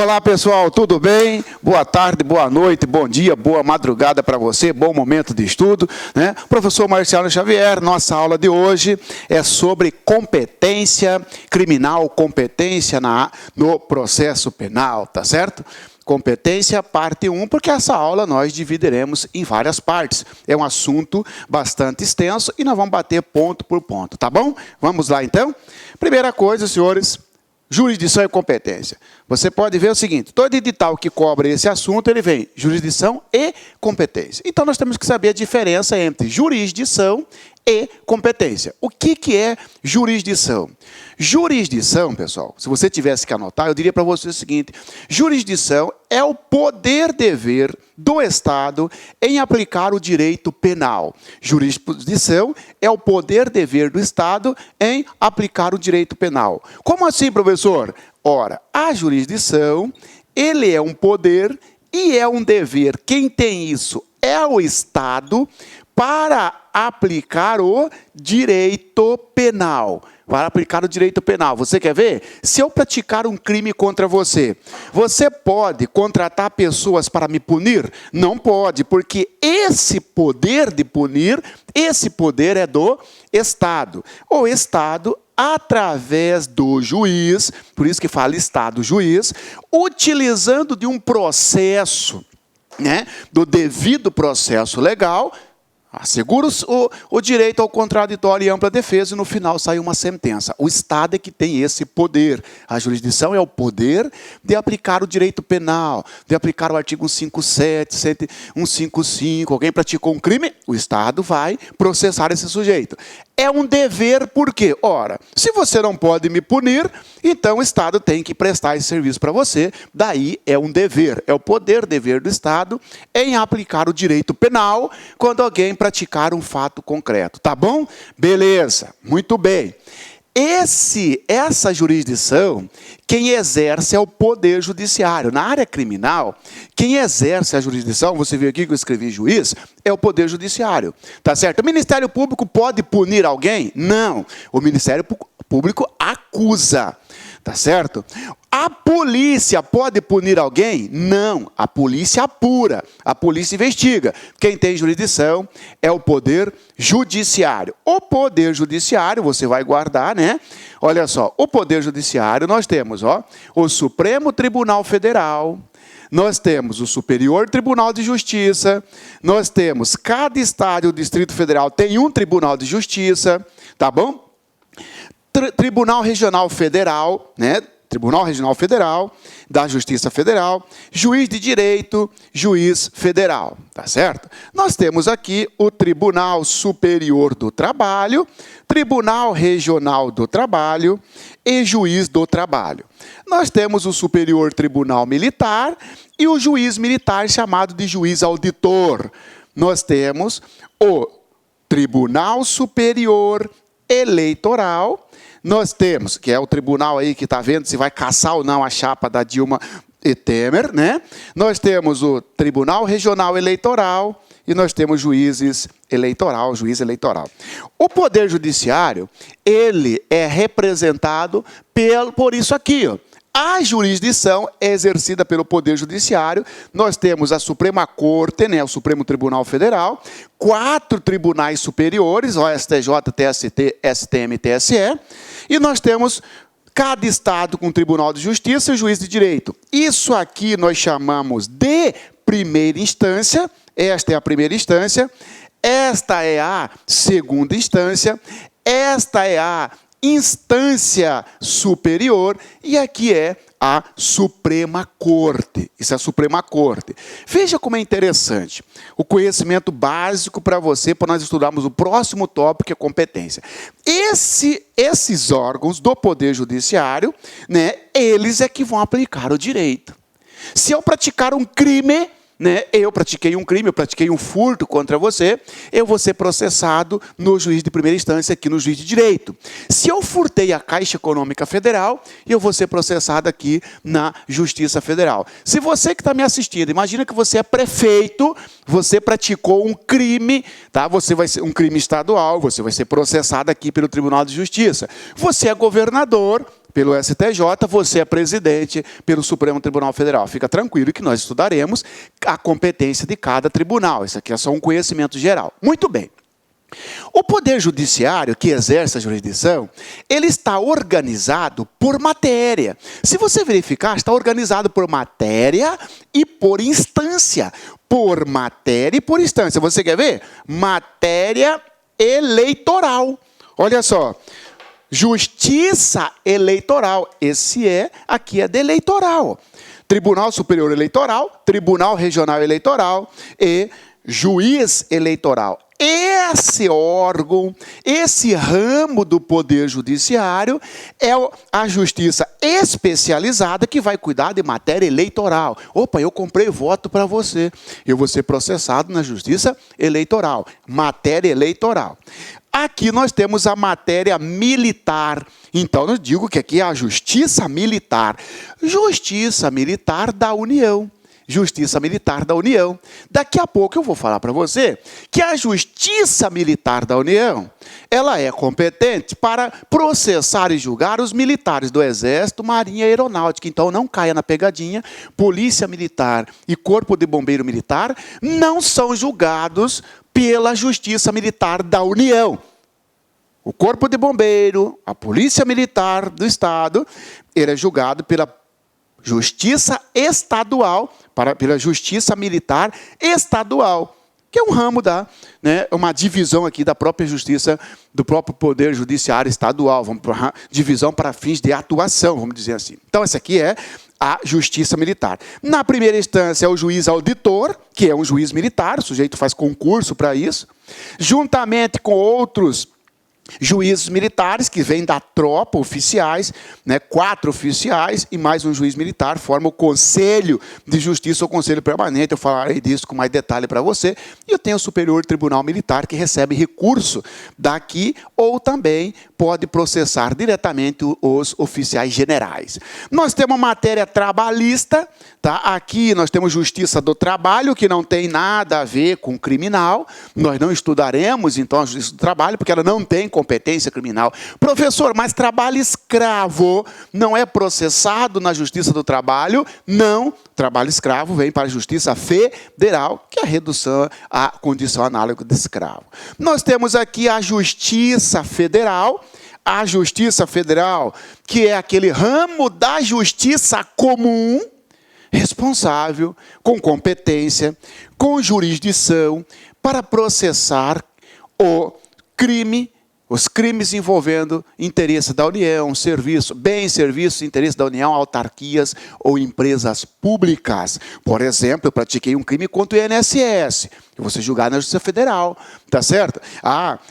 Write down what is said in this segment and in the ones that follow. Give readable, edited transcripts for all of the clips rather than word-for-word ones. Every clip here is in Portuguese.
Olá pessoal, tudo bem? Boa tarde, boa noite, bom dia, boa madrugada para você, bom momento de estudo, né? Professor Marciano Xavier, nossa aula de hoje é sobre competência criminal, competência no processo penal, tá certo? Competência, parte 1, porque essa aula nós dividiremos em várias partes. É um assunto bastante extenso e nós vamos bater ponto por ponto, tá bom? Vamos lá então? Primeira coisa, senhores, jurisdição e competência. Você pode ver o seguinte, todo edital que cobre esse assunto, ele vem jurisdição e competência. Então, nós temos que saber a diferença entre jurisdição e competência. O que é jurisdição? Jurisdição, pessoal, se você tivesse que anotar, eu diria para você o seguinte, jurisdição é o poder-dever do Estado em aplicar o direito penal. Jurisdição é o poder-dever do Estado em aplicar o direito penal. Como assim, professor? Ora, a jurisdição, ele é um poder e é um dever. Quem tem isso é o Estado para aplicar o direito penal. Para aplicar o direito penal. Você quer ver? Se eu praticar um crime contra você, você pode contratar pessoas para me punir? Não pode, porque esse poder de punir, esse poder é do Estado. O Estado, através do juiz, por isso que fala Estado-juiz, utilizando de um processo, né, do devido processo legal, assegura o direito ao contraditório e ampla defesa e no final sai uma sentença. O Estado é que tem esse poder. A jurisdição é o poder de aplicar o direito penal, de aplicar o artigo 157, 155. Alguém praticou um crime, o Estado vai processar esse sujeito. É um dever por quê? Ora, se você não pode me punir, então o Estado tem que prestar esse serviço para você. Daí é um dever, é o poder-dever do Estado em aplicar o direito penal quando alguém praticar um fato concreto. Tá bom? Beleza, muito bem. Essa jurisdição, quem exerce é o Poder Judiciário. Na área criminal, quem exerce a jurisdição, você viu aqui que eu escrevi juiz, é o Poder Judiciário. Tá certo? O Ministério Público pode punir alguém? Não. O Ministério Público acusa. Tá certo? A polícia pode punir alguém? Não. A polícia apura, a polícia investiga. Quem tem jurisdição é o Poder Judiciário. O Poder Judiciário, você vai guardar, né? Olha só, o Poder Judiciário, nós temos, ó, o Supremo Tribunal Federal, nós temos o Superior Tribunal de Justiça, nós temos cada estado e o Distrito Federal tem um Tribunal de Justiça, tá bom? Tribunal Regional Federal, né? Tribunal Regional Federal, da Justiça Federal, Juiz de Direito, Juiz Federal, tá certo? Nós temos aqui o Tribunal Superior do Trabalho, Tribunal Regional do Trabalho e Juiz do Trabalho. Nós temos o Superior Tribunal Militar e o Juiz Militar chamado de Juiz Auditor. Nós temos o Tribunal Superior Eleitoral. Nós temos, que é o tribunal aí que está vendo se vai caçar ou não a chapa da Dilma e Temer, né? Nós temos o Tribunal Regional Eleitoral e nós temos juízes eleitoral, juiz eleitoral. O Poder Judiciário, ele é representado por isso aqui, ó. A jurisdição é exercida pelo Poder Judiciário. Nós temos a Suprema Corte, né, o Supremo Tribunal Federal, 4 tribunais superiores, o STJ, TST, STM e TSE, e nós temos cada estado com Tribunal de Justiça e Juiz de Direito. Isso aqui nós chamamos de primeira instância, esta é a primeira instância, esta é a segunda instância, esta é a instância superior e aqui é a Suprema Corte. Isso é a Suprema Corte. Veja como é interessante o conhecimento básico para você, para nós estudarmos o próximo tópico, que é competência. Esses órgãos do Poder Judiciário, né, eles é que vão aplicar o direito. Se eu praticar um crime, né, eu pratiquei um crime, eu pratiquei um furto contra você, eu vou ser processado no juiz de primeira instância, aqui no juiz de direito. Se eu furtei a Caixa Econômica Federal, eu vou ser processado aqui na Justiça Federal. Se você que está me assistindo, imagina que você é prefeito, você praticou um crime, tá? Você vai ser um crime estadual, você vai ser processado aqui pelo Tribunal de Justiça. Você é governador, pelo STJ, você é presidente pelo Supremo Tribunal Federal. Fica tranquilo que nós estudaremos a competência de cada tribunal. Isso aqui é só um conhecimento geral. Muito bem. O Poder Judiciário, que exerce a jurisdição, ele está organizado por matéria. Se você verificar, está organizado por matéria e por instância. Por matéria e por instância. Você quer ver? Matéria eleitoral. Olha só. Justiça eleitoral. Aqui é de eleitoral. Tribunal Superior Eleitoral, Tribunal Regional Eleitoral e Juiz Eleitoral. Esse órgão, esse ramo do Poder Judiciário é a justiça especializada que vai cuidar de matéria eleitoral. Opa, eu comprei voto para você. Eu vou ser processado na justiça eleitoral. Matéria eleitoral. Aqui nós temos a matéria militar. Então, eu digo que aqui é a Justiça Militar. Justiça Militar da União. Justiça Militar da União. Daqui a pouco eu vou falar para você que a Justiça Militar da União, ela é competente para processar e julgar os militares do Exército, Marinha e Aeronáutica. Então não caia na pegadinha, Polícia Militar e Corpo de Bombeiro Militar não são julgados pela Justiça Militar da União. O Corpo de Bombeiro, a Polícia Militar do Estado, ele é julgado pela Justiça Estadual, pela Justiça Militar Estadual, que é um ramo uma divisão aqui da própria Justiça, do próprio Poder Judiciário Estadual, divisão para fins de atuação, vamos dizer assim. Então, essa aqui é a Justiça Militar. Na primeira instância, é o juiz auditor, que é um juiz militar, o sujeito faz concurso para isso, juntamente com outros juízes militares, que vêm da tropa, oficiais, 4 oficiais e mais um juiz militar, forma o Conselho de Justiça ou Conselho Permanente. Eu falarei disso com mais detalhe para você. E eu tenho o Superior Tribunal Militar, que recebe recurso daqui ou também pode processar diretamente os oficiais generais. Nós temos matéria trabalhista, tá? Aqui nós temos Justiça do Trabalho, que não tem nada a ver com criminal. Nós não estudaremos, então, a Justiça do Trabalho, porque ela não tem competência criminal. Professor, mas trabalho escravo não é processado na Justiça do Trabalho? Não. Trabalho escravo vem para a Justiça Federal, que é a redução à condição análoga de escravo. Nós temos aqui a Justiça Federal. A Justiça Federal, que é aquele ramo da justiça comum, responsável, com competência, com jurisdição, para processar os crimes envolvendo interesse da União, bens, serviços, interesse da União, autarquias ou empresas públicas. Por exemplo, eu pratiquei um crime contra o INSS. Eu vou ser julgado na Justiça Federal, tá certo?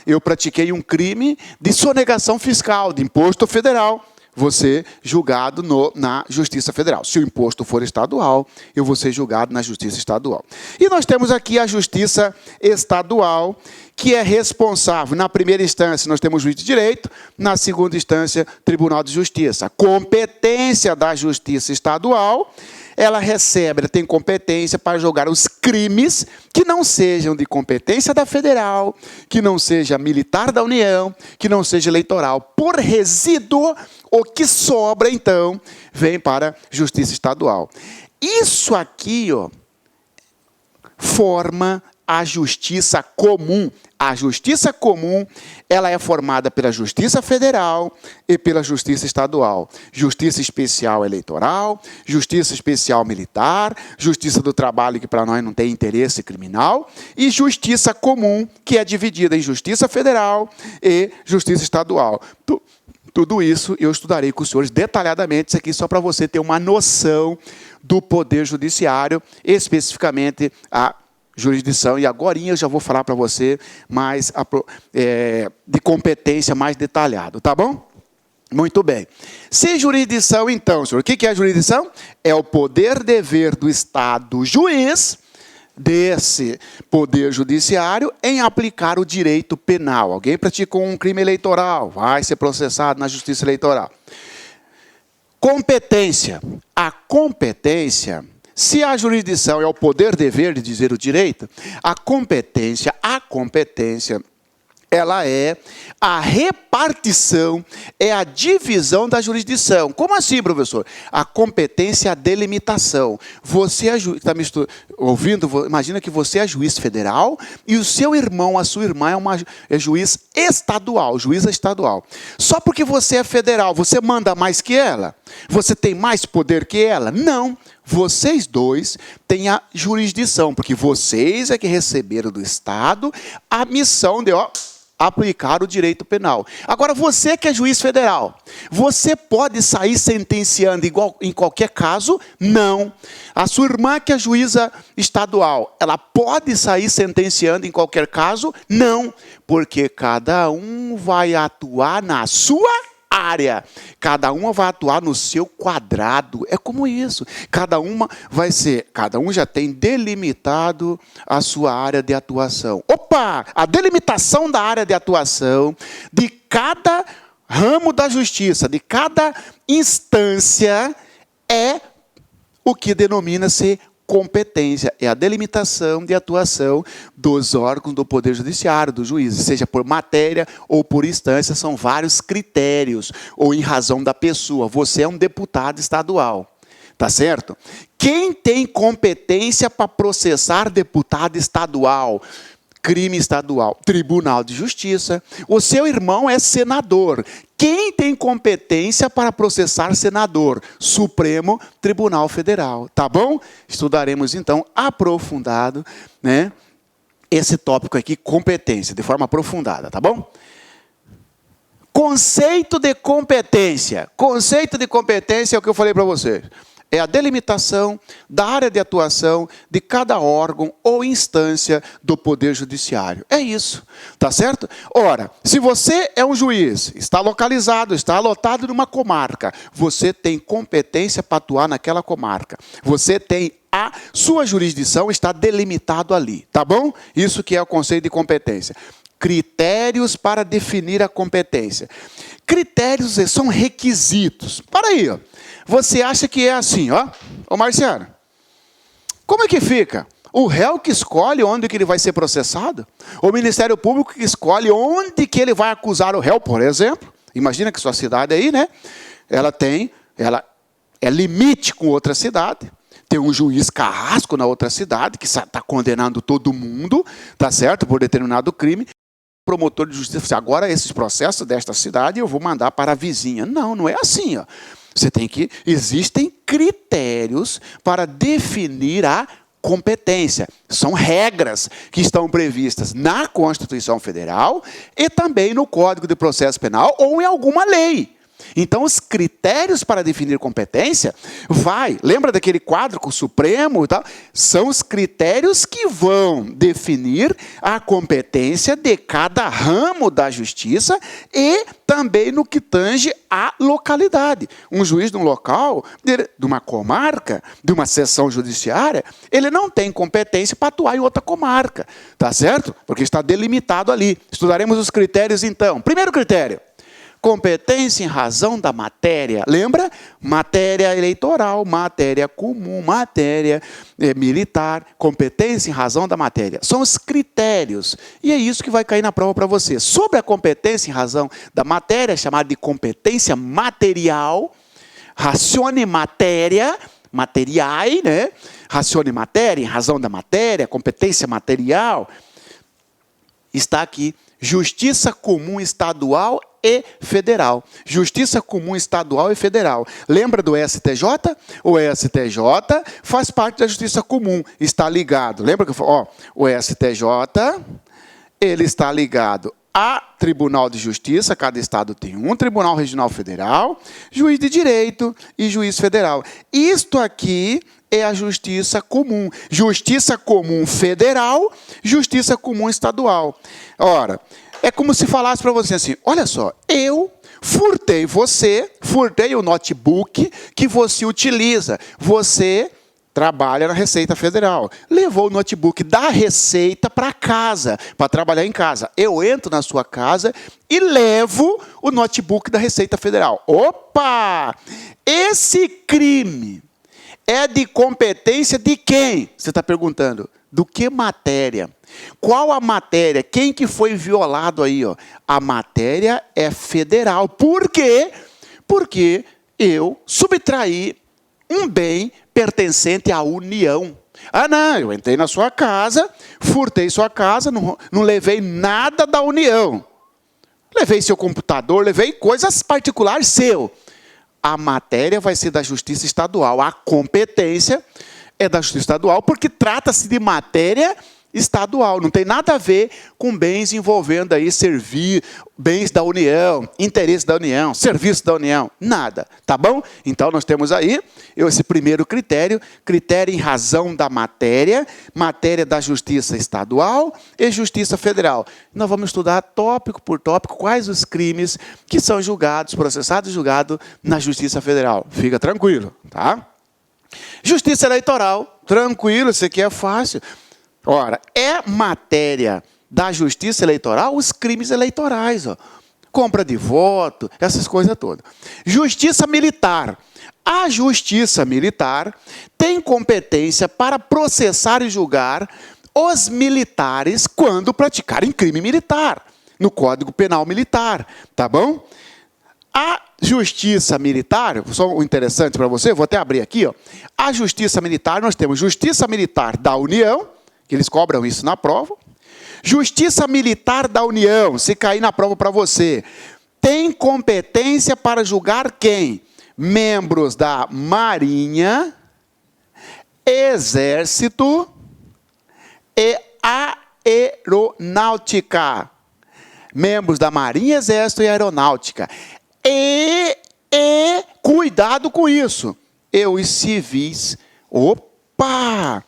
Eu pratiquei um crime de sonegação fiscal, de imposto federal. Vou ser julgado na Justiça Federal. Se o imposto for estadual, eu vou ser julgado na Justiça Estadual. E nós temos aqui a Justiça Estadual, que é responsável. Na primeira instância, nós temos juiz de direito. Na segunda instância, Tribunal de Justiça. Competência da Justiça Estadual, ela tem competência para julgar os crimes que não sejam de competência da federal, que não seja militar da União, que não seja eleitoral. Por resíduo, o que sobra, então, vem para a Justiça Estadual. Isso aqui, forma a Justiça Comum. A Justiça Comum, ela é formada pela Justiça Federal e pela Justiça Estadual. Justiça Especial Eleitoral, Justiça Especial Militar, Justiça do Trabalho, que para nós não tem interesse criminal, e Justiça Comum, que é dividida em Justiça Federal e Justiça Estadual. Tudo isso eu estudarei com os senhores detalhadamente, isso aqui só para você ter uma noção do Poder Judiciário, especificamente a jurisdição, e agorinha eu já vou falar para você mais de competência mais detalhado, tá bom? Muito bem. Se jurisdição, então, senhor, o que é a jurisdição? É o poder-dever do Estado juiz, desse Poder Judiciário, em aplicar o direito penal. Alguém praticou um crime eleitoral, vai ser processado na Justiça Eleitoral. Competência. A competência, se a jurisdição é o poder-dever de dizer o direito, a competência ela é a repartição, é a divisão da jurisdição. Como assim, professor? A competência é a delimitação. Você está me ouvindo? Imagina que você é juiz federal e o seu irmão, a sua irmã é juiz estadual, juíza estadual. Só porque você é federal, você manda mais que ela? Você tem mais poder que ela? Não. Vocês dois têm a jurisdição, porque vocês é que receberam do Estado a missão de aplicar o direito penal. Agora, você que é juiz federal, você pode sair sentenciando igual em qualquer caso? Não. A sua irmã que é juíza estadual, ela pode sair sentenciando em qualquer caso? Não. Porque cada um vai atuar na sua área. Cada uma vai atuar no seu quadrado. É como isso. Cada um já tem delimitado a sua área de atuação. Opa! A delimitação da área de atuação de cada ramo da justiça, de cada instância, é o que denomina-se competência. É a delimitação de atuação dos órgãos do Poder Judiciário, dos juízes, seja por matéria ou por instância, são vários critérios, ou em razão da pessoa. Você é um deputado estadual, tá certo? Quem tem competência para processar deputado estadual? Crime estadual, Tribunal de Justiça. O seu irmão é senador. Quem tem competência para processar senador? Supremo Tribunal Federal. Tá bom? Estudaremos, então, aprofundado, né, esse tópico aqui, competência, de forma aprofundada, tá bom? Conceito de competência. Conceito de competência é o que eu falei para vocês. É a delimitação da área de atuação de cada órgão ou instância do Poder Judiciário. É isso, tá certo? Ora, se você é um juiz, está localizado, está alotado numa comarca, você tem competência para atuar naquela comarca. Você tem a sua jurisdição, está delimitado ali, tá bom? Isso que é o conceito de competência. Critérios para definir a competência. Critérios são requisitos. Para aí, ó. Você acha que é assim, ó? Ô Marciano, como é que fica? O réu que escolhe onde que ele vai ser processado? O Ministério Público que escolhe onde que ele vai acusar o réu, por exemplo? Imagina que sua cidade aí, né? Ela é limite com outra cidade. Tem um juiz carrasco na outra cidade que está condenando todo mundo, tá certo? Por determinado crime. O promotor de justiça, agora esses processos desta cidade eu vou mandar para a vizinha. Não, não é assim, ó. Existem critérios para definir a competência. São regras que estão previstas na Constituição Federal e também no Código de Processo Penal ou em alguma lei. Então, os critérios para definir competência lembra daquele quadro com o Supremo e tal? São os critérios que vão definir a competência de cada ramo da justiça e também no que tange à localidade. Um juiz de um local, de uma comarca, de uma seção judiciária, ele não tem competência para atuar em outra comarca, tá certo? Porque está delimitado ali. Estudaremos os critérios então. Primeiro critério. Competência em razão da matéria. Lembra? Matéria eleitoral, matéria comum, matéria militar. Competência em razão da matéria. São os critérios. E é isso que vai cair na prova para você. Sobre a competência em razão da matéria, chamada de competência material, ratione matéria, materiai, né? Ratione matéria, em razão da matéria, competência material. Está aqui. Justiça comum estadual e federal. Justiça comum estadual e federal. Lembra do STJ? O STJ faz parte da justiça comum. Está ligado. Lembra que eu falei? O STJ, ele está ligado a Tribunal de Justiça. Cada estado tem um. Tribunal Regional Federal, juiz de direito e juiz federal. Isto aqui é a justiça comum. Justiça comum federal, justiça comum estadual. Ora, é como se falasse para você assim, olha só, eu furtei o notebook que você utiliza. Você trabalha na Receita Federal. Levou o notebook da Receita para casa, para trabalhar em casa. Eu entro na sua casa e levo o notebook da Receita Federal. Opa! Esse crime É de competência de quem? Você está perguntando. Do que matéria? Qual a matéria? Quem que foi violado aí? Ó? A matéria é federal. Por quê? Porque eu subtraí um bem pertencente à União. Ah, não, eu entrei na sua casa, furtei sua casa, não levei nada da União. Levei seu computador, levei coisas particulares seu. A matéria vai ser da Justiça Estadual. A competência é da Justiça Estadual, porque trata-se de matéria estadual. Não tem nada a ver com bens envolvendo aí bens da União, interesse da União, serviço da União. Nada, tá bom? Então, nós temos aí esse primeiro critério em razão da matéria da Justiça Estadual e Justiça Federal. Nós vamos estudar tópico por tópico quais os crimes que são julgados, processados e julgados na Justiça Federal. Fica tranquilo, tá? Justiça Eleitoral, tranquilo, isso aqui é fácil. Ora, é matéria da Justiça Eleitoral os crimes eleitorais, ó. Compra de voto, essas coisas todas. Justiça Militar. A Justiça Militar tem competência para processar e julgar os militares quando praticarem crime militar, no Código Penal Militar, tá bom? A Justiça Militar, só um interessante para você, vou até abrir aqui, ó. A Justiça Militar, nós temos Justiça Militar da União, que eles cobram isso na prova. Justiça Militar da União, se cair na prova para você, tem competência para julgar quem? Membros da Marinha, Exército e Aeronáutica. Membros da Marinha, Exército e Aeronáutica. E cuidado com isso. E os civis. Opa!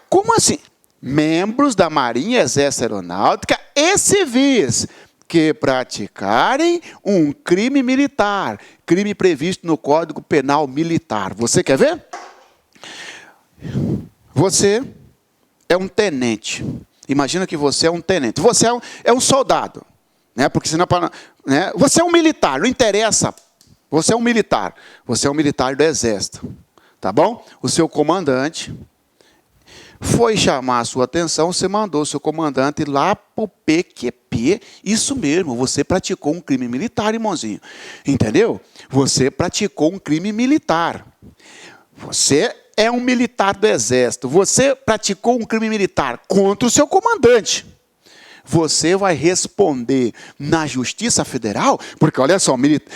Como assim? Membros da Marinha, Exército e Aeronáutica e civis que praticarem um crime militar, crime previsto no Código Penal Militar. Você quer ver? Você é um tenente. Imagina que você é um tenente. Você é um soldado. Né? Porque senão, né? Você é um militar, não interessa. Você é um militar. Você é um militar do Exército. Tá bom? O seu comandante foi chamar a sua atenção, você mandou o seu comandante lá para o PQP. Isso mesmo, você praticou um crime militar, irmãozinho. Entendeu? Você praticou um crime militar. Você é um militar do Exército. Você praticou um crime militar contra o seu comandante. Você vai responder na Justiça Federal, porque olha só,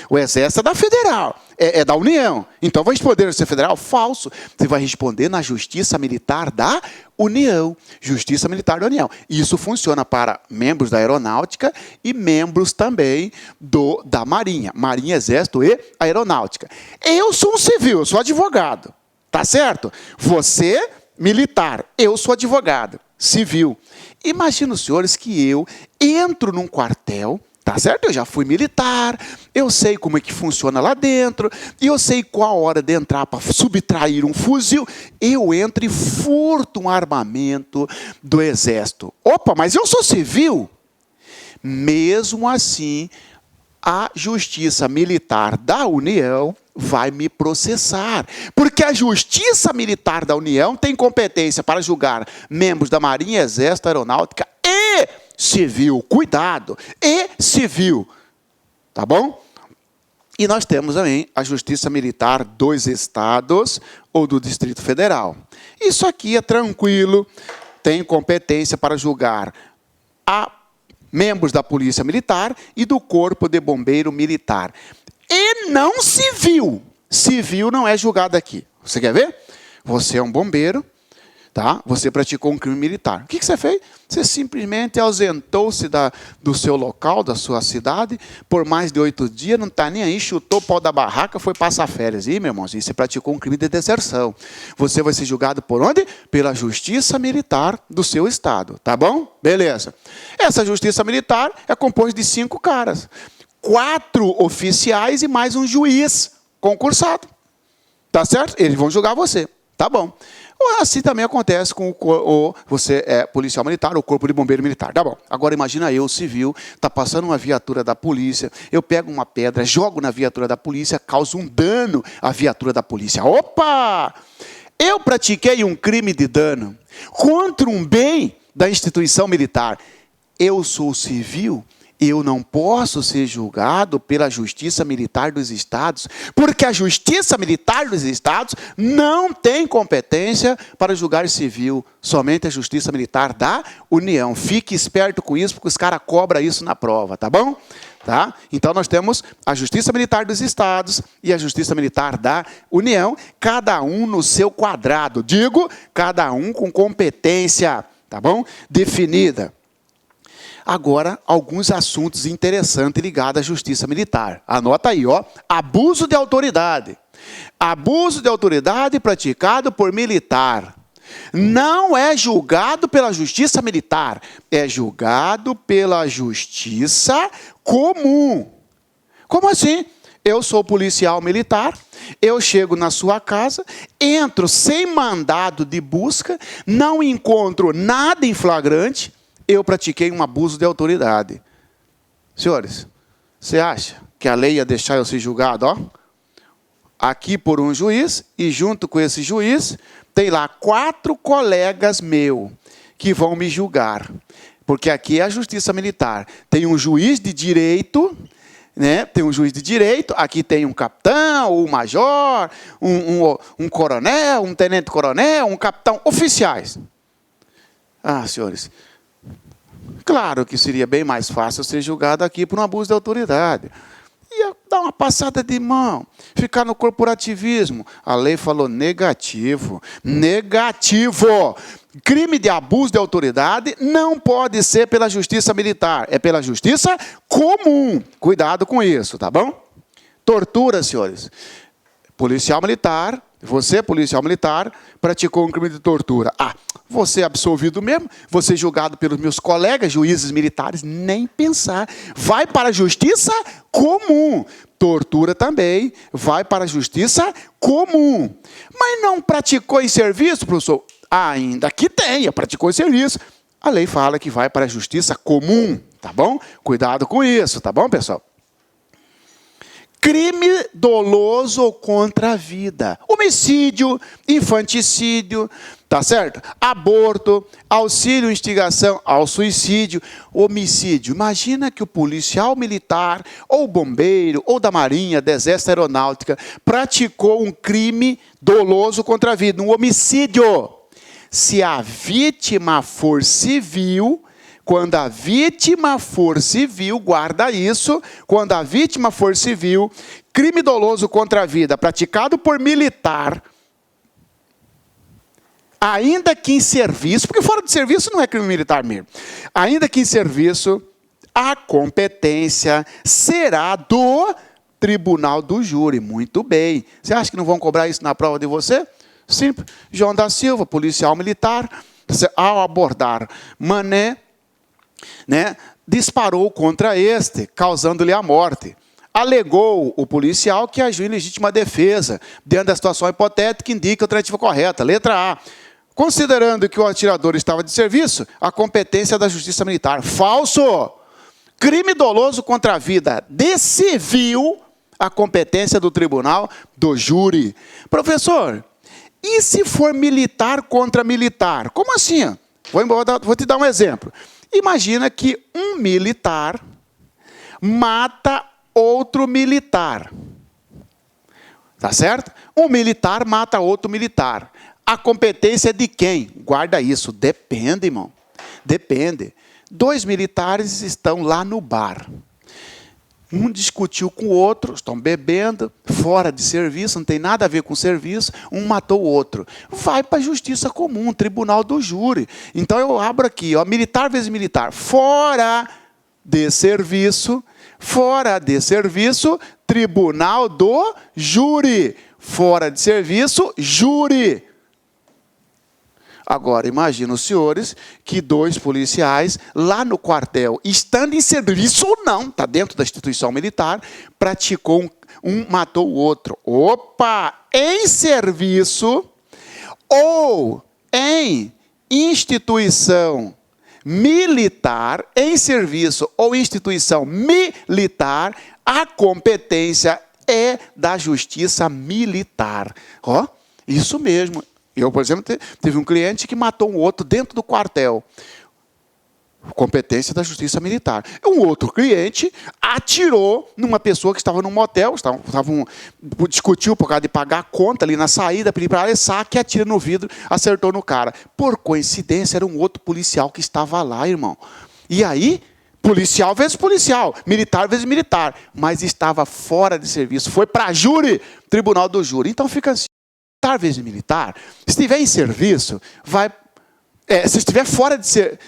o Exército é da Federal, é da União. Então vai responder na Justiça Federal? Falso. Você vai responder na Justiça Militar da União. Justiça Militar da União. Isso funciona para membros da Aeronáutica e membros também da Marinha. Marinha, Exército e Aeronáutica. Eu sou um civil, eu sou advogado. Tá certo? Você, militar, eu sou advogado, civil. Imagina os senhores que eu entro num quartel, tá certo? Eu já fui militar, eu sei como é que funciona lá dentro, e eu sei qual a hora de entrar para subtrair um fuzil. Eu entro e furto um armamento do Exército. Opa, mas eu sou civil? Mesmo assim, a Justiça Militar da União vai me processar. Porque a Justiça Militar da União tem competência para julgar membros da Marinha, Exército, Aeronáutica e civil. Cuidado! E civil. Tá bom? E nós temos também a Justiça Militar dos Estados ou do Distrito Federal. Isso aqui é tranquilo. Tem competência para julgar membros da Polícia Militar e do Corpo de Bombeiro Militar. E não civil. Civil não é julgado aqui. Você quer ver? Você é um bombeiro, tá? Você praticou um crime militar. O que você fez? Você simplesmente ausentou-se do seu local, da sua cidade, por mais de 8 dias, não está nem aí, chutou o pau da barraca, foi passar férias. E, meu irmãozinho, você praticou um crime de deserção. Você vai ser julgado por onde? Pela Justiça Militar do seu estado. Tá bom? Beleza. Essa Justiça Militar é composta de 5 caras. 4 oficiais e mais um juiz concursado. Tá certo? Eles vão julgar você. Tá bom. Assim também acontece com você é policial militar ou corpo de bombeiro militar. Tá bom. Agora imagina eu, civil, tá passando uma viatura da polícia, eu pego uma pedra, jogo na viatura da polícia, causo um dano à viatura da polícia. Opa! Eu pratiquei um crime de dano contra um bem da instituição militar. Eu sou civil, eu não posso ser julgado pela Justiça Militar dos Estados, porque a Justiça Militar dos Estados não tem competência para julgar civil, somente a Justiça Militar da União. Fique esperto com isso, porque os caras cobram isso na prova, tá bom? Tá? Então nós temos a Justiça Militar dos Estados e a Justiça Militar da União, cada um no seu quadrado, digo, cada um com competência, tá bom? Definida. Agora, alguns assuntos interessantes ligados à justiça militar. Anota aí, ó. Abuso de autoridade. Abuso de autoridade praticado por militar. Não é julgado pela justiça militar, é julgado pela justiça comum. Como assim? Eu sou policial militar, eu chego na sua casa, entro sem mandado de busca, não encontro nada em flagrante, eu pratiquei um abuso de autoridade. Senhores, você acha que a lei ia deixar eu ser julgado, ó? Aqui por um juiz, e junto com esse juiz, tem lá 4 colegas meus que vão me julgar. Porque aqui é a justiça militar. Tem um juiz de direito, né? Tem um juiz de direito, aqui tem um capitão, um major, um coronel, um tenente-coronel, um capitão, oficiais. Ah, senhores, claro que seria bem mais fácil ser julgado aqui por um abuso de autoridade. Ia dar uma passada de mão, ficar no corporativismo. A lei falou negativo. Negativo. Crime de abuso de autoridade não pode ser pela justiça militar, é pela justiça comum. Cuidado com isso, tá bom? Tortura, senhores. Policial militar, você, policial militar, praticou um crime de tortura. Ah, você é absolvido mesmo, você é julgado pelos meus colegas, juízes militares, nem pensar. Vai para a justiça comum. Tortura também, vai para a justiça comum. Mas não praticou em serviço, professor? Ainda que tenha, praticou em serviço. A lei fala que vai para a justiça comum, tá bom? Cuidado com isso, tá bom, pessoal? Crime doloso contra a vida. Homicídio, infanticídio, tá certo? Aborto, auxílio, instigação ao suicídio, homicídio. Imagina que o policial militar, ou bombeiro, ou da marinha, da exército aeronáutica, praticou um crime doloso contra a vida, um homicídio. Se a vítima for civil, quando a vítima for civil, guarda isso, quando a vítima for civil, crime doloso contra a vida praticado por militar, ainda que em serviço, porque fora de serviço não é crime militar mesmo, ainda que em serviço, a competência será do tribunal do júri. Muito bem. Você acha que não vão cobrar isso na prova de você? Simples. João da Silva, policial militar, ao abordar Mané, né, disparou contra este, causando-lhe a morte. Alegou o policial que agiu em legítima defesa, diante da situação hipotética que indica a alternativa correta. Letra A. Considerando que o atirador estava de serviço, a competência da justiça militar. Falso! Crime doloso contra a vida de civil, a competência do tribunal do júri. Professor, e se for militar contra militar? Como assim? Vou te dar um exemplo. Imagina que um militar mata outro militar. Tá certo? Um militar mata outro militar. A competência é de quem? Guarda isso. Depende, irmão. Depende. 2 militares estão lá no bar. Um discutiu com o outro, estão bebendo, fora de serviço, não tem nada a ver com serviço, um matou o outro. Vai para a justiça comum, tribunal do júri. Então eu abro aqui, ó, militar vezes militar, fora de serviço, tribunal do júri. Fora de serviço, júri. Agora, imagina os senhores que 2 policiais, lá no quartel, estando em serviço ou não, está dentro da instituição militar, praticou, um matou o outro. Opa! Em serviço, ou em instituição militar, em serviço ou instituição militar, a competência é da justiça militar. Ó, isso mesmo. Eu, por exemplo, teve um cliente que matou um outro dentro do quartel. Competência da justiça militar. Um outro cliente atirou numa pessoa que estava num motel, discutiu por causa de pagar a conta ali na saída, pediu para saque, atira no vidro, acertou no cara. Por coincidência, era um outro policial que estava lá, irmão. E aí, policial vezes policial, militar vezes militar, mas estava fora de serviço. Foi para júri, tribunal do júri. Então fica assim, militar vezes militar, se estiver em serviço, se estiver fora de ser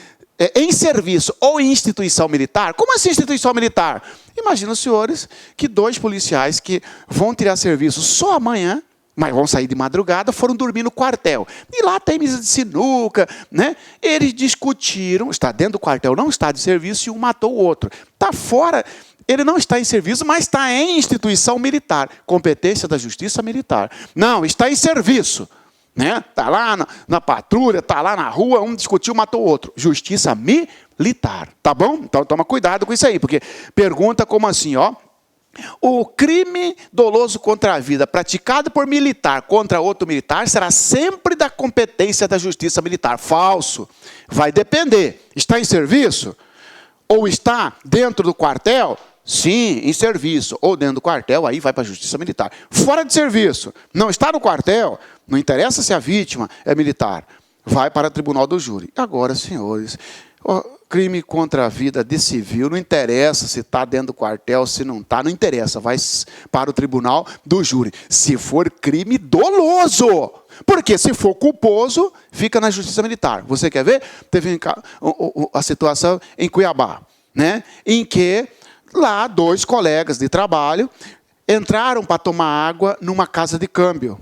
em serviço ou em instituição militar. Como assim instituição militar? Imagina os senhores que 2 policiais que vão tirar serviço só amanhã, mas vão sair de madrugada, foram dormir no quartel. E lá tem mesa de sinuca, né? Eles discutiram, está dentro do quartel, não está de serviço, e um matou o outro. Está fora, ele não está em serviço, mas está em instituição militar. Competência da justiça militar. Não, está em serviço. Está lá na patrulha, está lá na rua, um discutiu, matou o outro. Justiça militar, tá bom? Então toma cuidado com isso aí, porque pergunta como assim, ó. O crime doloso contra a vida praticado por militar contra outro militar será sempre da competência da justiça militar. Falso. Vai depender. Está em serviço? Ou está dentro do quartel? Sim, em serviço. Ou dentro do quartel, aí vai para a justiça militar. Fora de serviço, não está no quartel, não interessa se a vítima é militar, vai para o tribunal do júri. Agora, senhores, crime contra a vida de civil, não interessa se está dentro do quartel, se não está, não interessa, vai para o tribunal do júri. Se for crime doloso, porque se for culposo, fica na justiça militar. Você quer ver? Teve a situação em Cuiabá, né? Em que lá 2 colegas de trabalho entraram para tomar água numa casa de câmbio.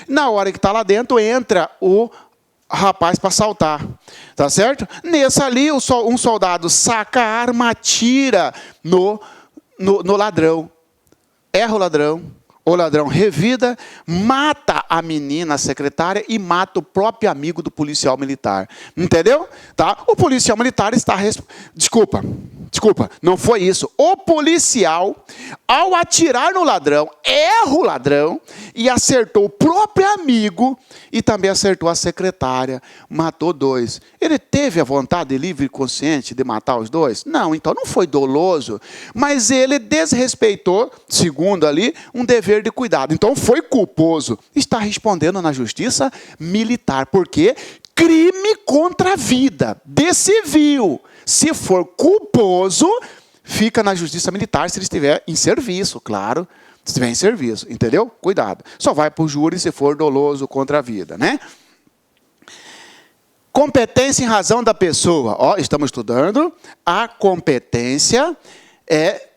Na hora que está lá dentro, entra o rapaz para assaltar. Tá certo? Nessa ali, um soldado saca a arma, atira no ladrão. Erra o ladrão revida, mata a menina, a secretária, e mata o próprio amigo do policial militar. Entendeu? Tá? O policial militar está... Desculpa, não foi isso. O policial, ao atirar no ladrão, erra o ladrão e acertou o próprio amigo e também acertou a secretária. Matou 2. Ele teve a vontade livre e consciente de matar os 2? Não, então não foi doloso, mas ele desrespeitou, segundo ali, um dever de cuidado. Então foi culposo. Está respondendo na justiça militar, porque crime contra a vida de civil. Se for culposo, fica na justiça militar se ele estiver em serviço, claro. Se estiver em serviço, entendeu? Cuidado. Só vai para o júri se for doloso contra a vida, né? Competência em razão da pessoa. Ó, estamos estudando. A competência é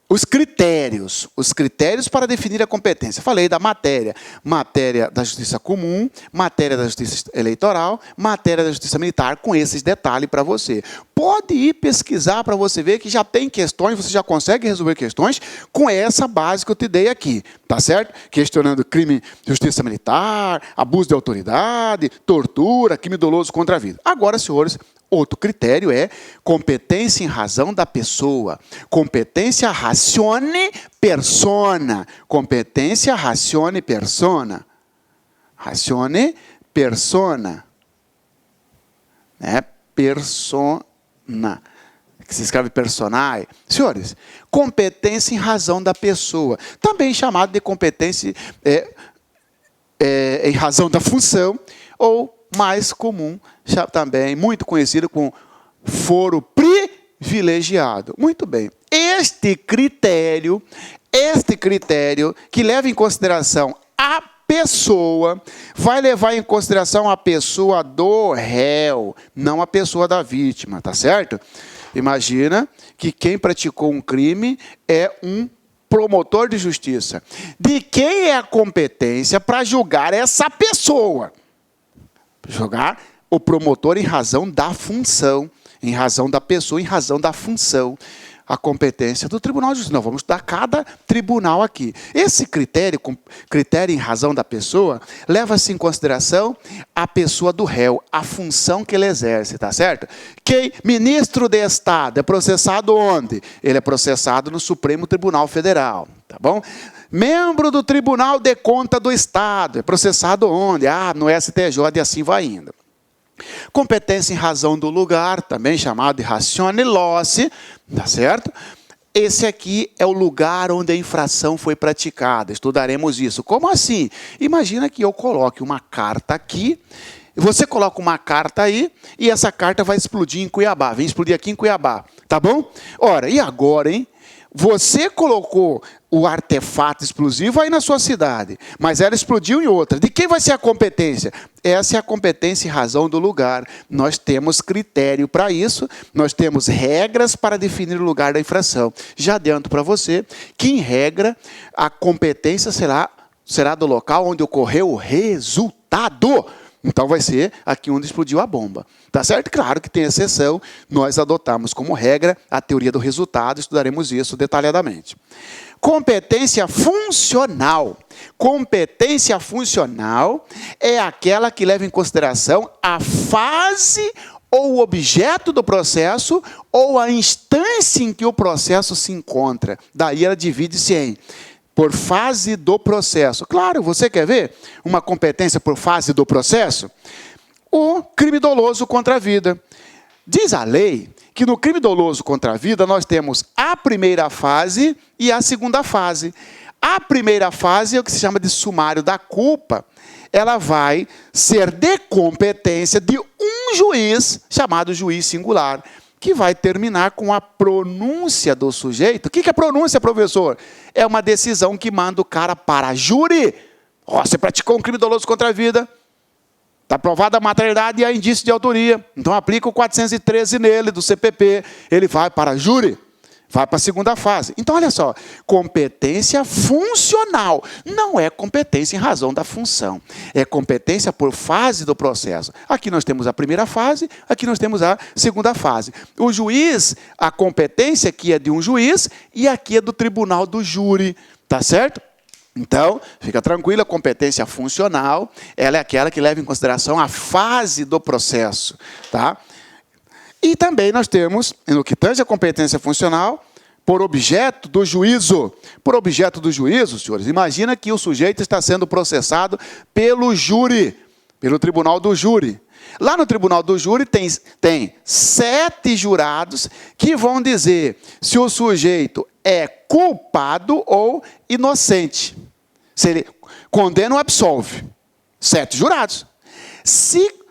os critérios para definir a competência. Falei da matéria da justiça comum, matéria da justiça eleitoral, matéria da justiça militar, com esses detalhes para você. Pode ir pesquisar para você ver que já tem questões, você já consegue resolver questões com essa base que eu te dei aqui, tá certo? Questionando crime de justiça militar, abuso de autoridade, tortura, crime doloso contra a vida. Agora, senhores, outro critério é competência em razão da pessoa. Competência ratione persona. Competência ratione persona. Ratione persona. Persona. Que se escreve personae. Senhores, competência em razão da pessoa. Também chamado de competência em razão da função, ou mais comum, já também muito conhecido como foro privilegiado. Muito bem. Este critério que leva em consideração a pessoa, vai levar em consideração a pessoa do réu, não a pessoa da vítima, tá certo? Imagina que quem praticou um crime é um promotor de justiça. De quem é a competência para julgar essa pessoa? Julgar o promotor em razão da função, em razão da pessoa, em razão da função. a competência do Tribunal de Justiça. Nós vamos estudar cada tribunal aqui. Esse critério em razão da pessoa, leva-se em consideração a pessoa do réu, a função que ele exerce, tá certo? Quem ministro de Estado é processado onde? Ele é processado no Supremo Tribunal Federal, tá bom? Membro do Tribunal de Conta do Estado é processado onde? No STJ e assim vai indo. Competência em razão do lugar, também chamado de ratione loci, tá certo? Esse aqui é o lugar onde a infração foi praticada. Estudaremos isso. Como assim? Imagina que eu coloque uma carta aqui, você coloca uma carta aí, e essa carta vai explodir em Cuiabá. Vem explodir aqui em Cuiabá, tá bom? Ora, e agora, hein? Você colocou o artefato explosivo aí na sua cidade, mas ela explodiu em outra. De quem vai ser a competência? Essa é a competência em razão do lugar. Nós temos critério para isso, nós temos regras para definir o lugar da infração. Já adianto para você que, em regra, a competência será do local onde ocorreu o resultado. Então, vai ser aqui onde explodiu a bomba. Tá certo? Claro que tem exceção. Nós adotamos como regra a teoria do resultado. Estudaremos isso detalhadamente. Competência funcional. Competência funcional é aquela que leva em consideração a fase ou o objeto do processo ou a instância em que o processo se encontra. Daí ela divide-se em por fase do processo. Claro, você quer ver uma competência por fase do processo? O crime doloso contra a vida. Diz a lei que no crime doloso contra a vida nós temos a primeira fase e a segunda fase. A primeira fase é o que se chama de sumário da culpa. Ela vai ser de competência de um juiz, chamado juiz singular, que vai terminar com a pronúncia do sujeito. O que é pronúncia, professor? É uma decisão que manda o cara para júri. Você praticou um crime doloso contra a vida, está provada a materialidade e há indício de autoria. Então aplica o 413 nele, do CPP. Ele vai para júri, vai para a segunda fase. Então, olha só, competência funcional. Não é competência em razão da função. É competência por fase do processo. Aqui nós temos a primeira fase, aqui nós temos a segunda fase. O juiz, a competência aqui é de um juiz e aqui é do tribunal do júri. Tá certo? Então, fica tranquilo, a competência funcional, ela é aquela que leva em consideração a fase do processo. Tá? E também nós temos, no que tange a competência funcional, por objeto do juízo. Por objeto do juízo, senhores, imagina que o sujeito está sendo processado pelo júri, pelo tribunal do júri. Lá no tribunal do júri tem 7 jurados que vão dizer se o sujeito é culpado ou inocente. Se ele condena ou absolve. 7 jurados.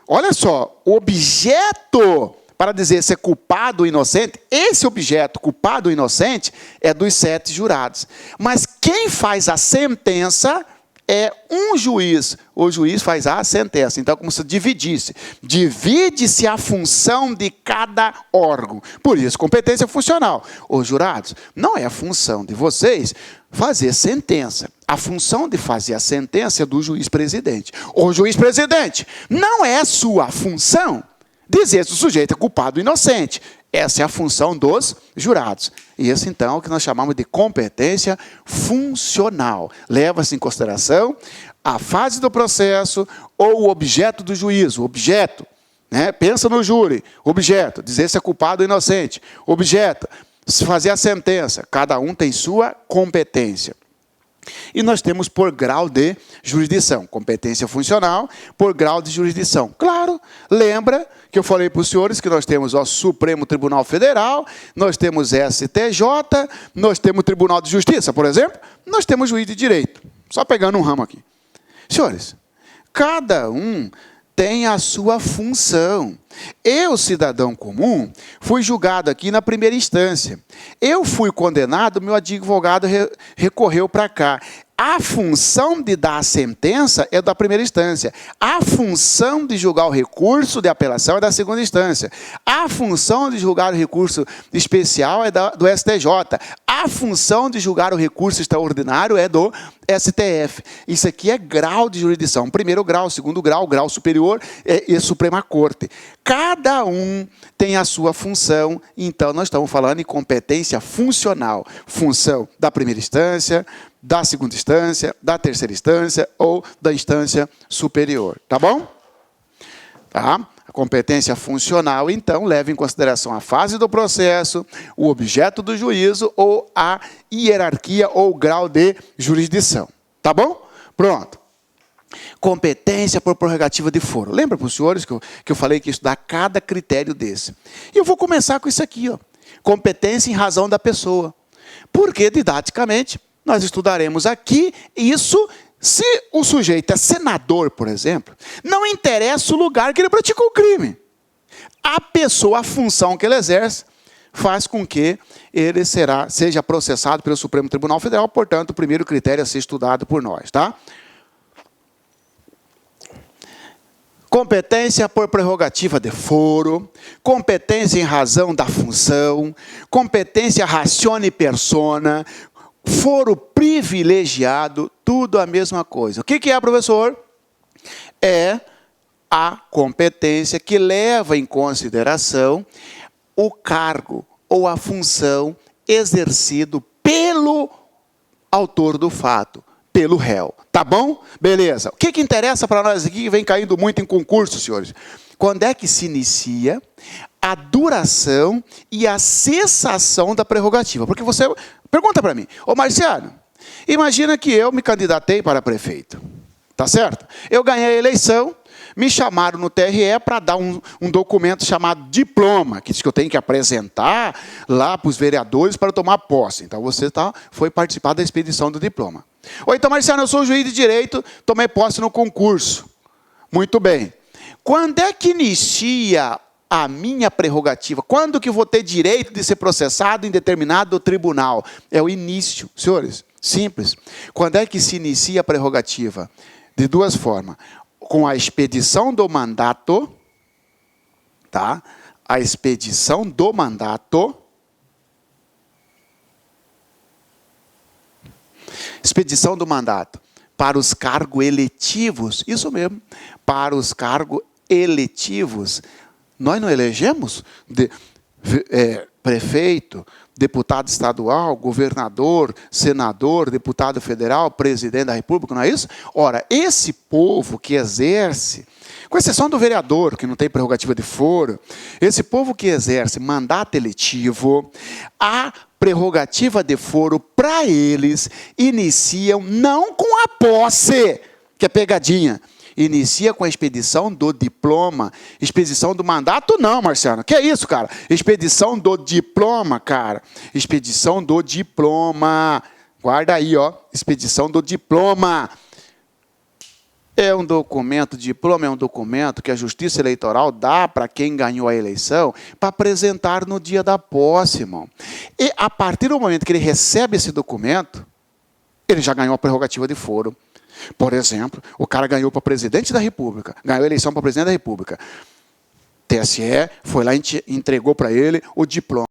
Olha só, o objeto para dizer se é culpado ou inocente, esse objeto, culpado ou inocente, é dos 7 jurados. Mas quem faz a sentença é um juiz. O juiz faz a sentença. Então, como se dividisse. Divide-se a função de cada órgão. Por isso, competência funcional. Os jurados, não é a função de vocês fazer sentença. A função de fazer a sentença é do juiz presidente. O juiz presidente, não é sua função dizer se o sujeito é culpado ou inocente. Essa é a função dos jurados. E esse, então, é o que nós chamamos de competência funcional. Leva-se em consideração a fase do processo ou o objeto do juízo. O objeto, né? Pensa no júri. Objeto, dizer se é culpado ou inocente. Objeto, fazer a sentença. Cada um tem sua competência. E nós temos por grau de jurisdição. Competência funcional por grau de jurisdição. Claro, lembra que eu falei para os senhores que nós temos o Supremo Tribunal Federal, nós temos STJ, nós temos Tribunal de Justiça, por exemplo, nós temos juiz de direito. Só pegando um ramo aqui. Senhores, cada um tem a sua função. Eu, cidadão comum, fui julgado aqui na primeira instância. Eu fui condenado, meu advogado recorreu para cá. A função de dar a sentença é da primeira instância. A função de julgar o recurso de apelação é da segunda instância. A função de julgar o recurso especial é do STJ. A função de julgar o recurso extraordinário é do STF. Isso aqui é grau de jurisdição. Primeiro grau, segundo grau, grau superior e Suprema Corte. Cada um tem a sua função. Então, nós estamos falando em competência funcional. Função da primeira instância, da segunda instância, da terceira instância ou da instância superior. Tá bom? Tá? A competência funcional, então, leva em consideração a fase do processo, o objeto do juízo ou a hierarquia ou grau de jurisdição. Tá bom? Pronto. Competência por prerrogativa de foro. Lembra para os senhores que eu falei que ia estudar cada critério desse? E eu vou começar com isso aqui, ó. Competência em razão da pessoa. Porque, didaticamente, nós estudaremos aqui isso se o sujeito é senador, por exemplo, não interessa o lugar que ele praticou o crime. A pessoa, a função que ele exerce, faz com que ele seja processado pelo Supremo Tribunal Federal, portanto, o primeiro critério a ser estudado por nós, tá? Competência por prerrogativa de foro, competência em razão da função, competência ratione persona, foro privilegiado, tudo a mesma coisa. O que é, professor? É a competência que leva em consideração o cargo ou a função exercido pelo autor do fato, pelo réu. Tá bom? Beleza. O que interessa para nós aqui, que vem caindo muito em concurso, senhores? Quando é que se inicia a duração e a cessação da prerrogativa? Porque você pergunta para mim, ô Marciano, imagina que eu me candidatei para prefeito, tá certo? Eu ganhei a eleição, me chamaram no TRE para dar um documento chamado diploma, que diz que eu tenho que apresentar lá para os vereadores para tomar posse. Então, você foi participar da expedição do diploma. Ou então, Marciano, eu sou juiz de direito, tomei posse no concurso. Muito bem. Quando é que inicia a minha prerrogativa? Quando que vou ter direito de ser processado em determinado tribunal? É o início. Senhores, simples. Quando é que se inicia a prerrogativa? De duas formas. Com a expedição do mandato, tá? A expedição do mandato. Expedição do mandato para os cargos eletivos, isso mesmo, para os cargos eletivos. Nós não elegemos prefeito, deputado estadual, governador, senador, deputado federal, presidente da República, não é isso? Ora, esse povo que exerce, com exceção do vereador, que não tem prerrogativa de foro, esse povo que exerce mandato eletivo, a prerrogativa de foro, para eles, iniciam não com a posse, que é pegadinha, inicia com a expedição do diploma. Expedição do mandato, não, Marciano. Que é isso, cara? Expedição do diploma, cara. Expedição do diploma. Guarda aí, ó. Expedição do diploma. É um documento, diploma é um documento que a Justiça Eleitoral dá para quem ganhou a eleição para apresentar no dia da posse, irmão. E a partir do momento que ele recebe esse documento, ele já ganhou a prerrogativa de foro. Por exemplo, o cara ganhou para presidente da República, ganhou a eleição para presidente da República. TSE foi lá e entregou para ele o diploma.